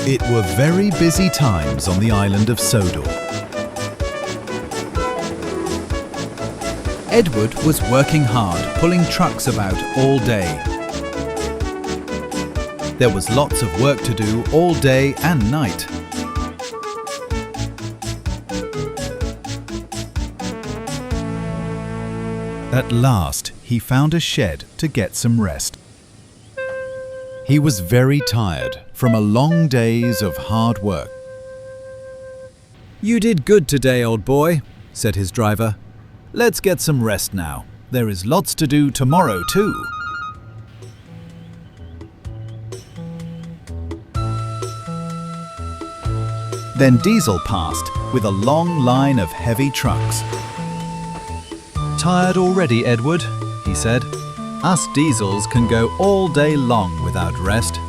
It were very busy times on the island of Sodor. Edward was working hard, pulling trucks about all day. There was lots of work to do all day and night. At last, he found a shed to get some rest. He was very tired from a long days of hard work. "You did good today, old boy," said his driver. "Let's get some rest now. There is lots to do tomorrow too." Then Diesel passed with a long line of heavy trucks. "Tired already, Edward?" he said. "Us Diesels can go all day long without rest.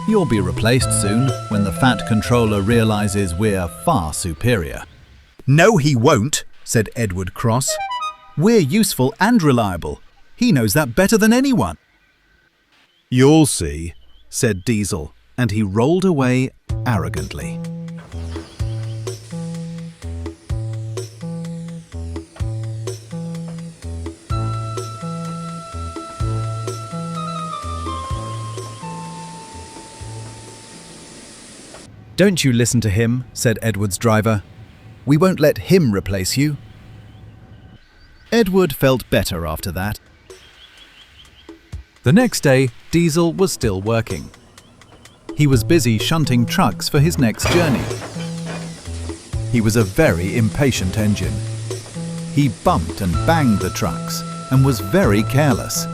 You'll be replaced soon when the fat controller realizes we're far superior." "No, he won't," said Edward cross. "We're useful and reliable. He knows that better than anyone." "You'll see," said Diesel, and he rolled away arrogantly. "Don't you listen to him," said Edward's driver. "We won't let him replace you." Edward felt better after that. The next day, Diesel was still working. He was busy shunting trucks for his next journey. He was a very impatient engine. He bumped and banged the trucks and was very careless.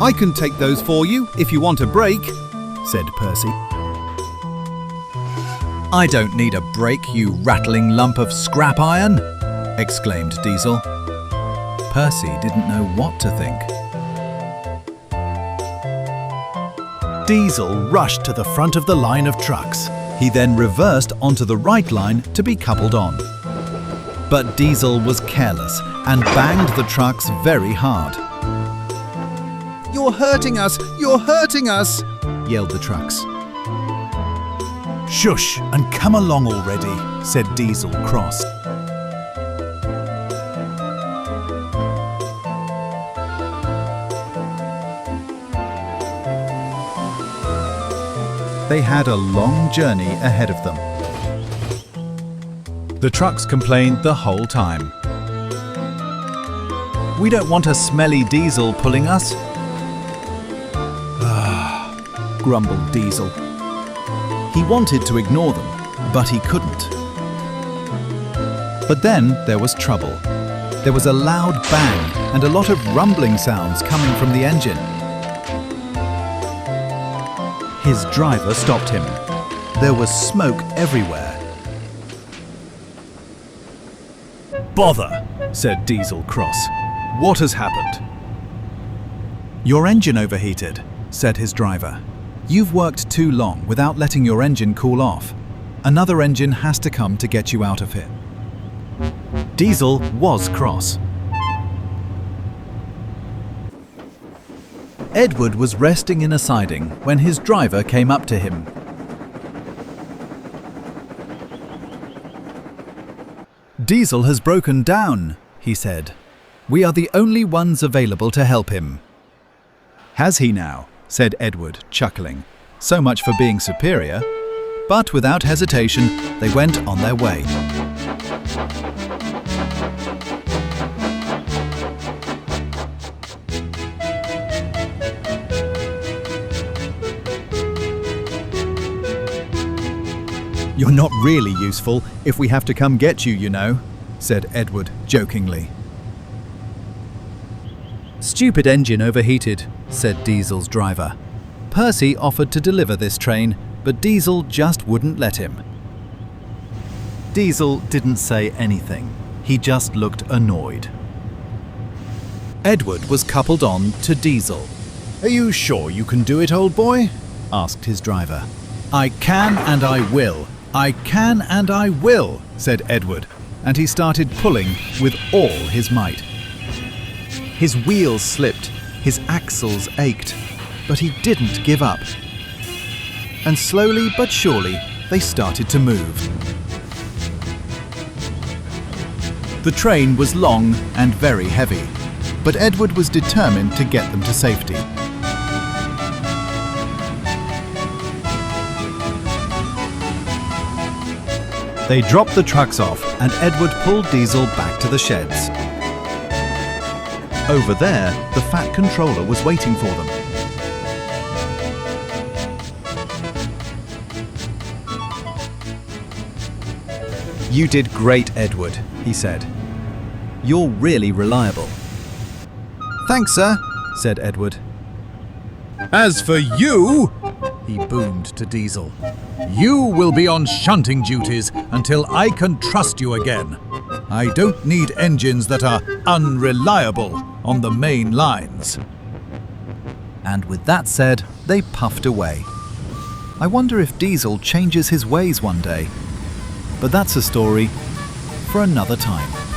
"I can take those for you if you want a break," said Percy. "I don't need a break, you rattling lump of scrap iron," exclaimed Diesel. Percy didn't know what to think. Diesel rushed to the front of the line of trucks. He then reversed onto the right line to be coupled on. But Diesel was careless and banged the trucks very hard. "You're hurting us! You're hurting us!" yelled the trucks. "Shush and come along already," said Diesel cross. They had a long journey ahead of them. The trucks complained the whole time. "We don't want a smelly Diesel pulling us," grumbled Diesel. He wanted to ignore them, but he couldn't. But then there was trouble. There was a loud bang and a lot of rumbling sounds coming from the engine. His driver stopped him. There was smoke everywhere. "Bother," said Diesel cross. "What has happened?" "Your engine overheated," said his driver. "You've worked too long without letting your engine cool off. Another engine has to come to get you out of here." Diesel was cross. Edward was resting in a siding when his driver came up to him. "Diesel has broken down," he said. "We are the only ones available to help him." "Has he now?" said Edward, chuckling. "So much for being superior." But without hesitation, they went on their way. "You're not really useful if we have to come get you, you know," said Edward jokingly. "Stupid engine overheated," said Diesel's driver. Percy offered to deliver this train, but Diesel just wouldn't let him. Diesel didn't say anything. He just looked annoyed. Edward was coupled on to Diesel. "Are you sure you can do it, old boy?" asked his driver. "I can and I will. I can and I will," said Edward, and he started pulling with all his might. His wheels slipped, his axles ached, But he didn't give up. And slowly but surely, they started to move. The train was long and very heavy, but Edward was determined to get them to safety. They dropped the trucks off and Edward pulled Diesel back to the sheds. Over there, the Fat Controller was waiting for them. "You did great, Edward," he said. "You're really reliable." "Thanks, sir," said Edward. As for you, He boomed to Diesel. you will be on shunting duties until I can trust you again. I don't need engines that are unreliable on the main lines. And with that said, they puffed away. I wonder if Diesel changes his ways one day. But that's a story for another time.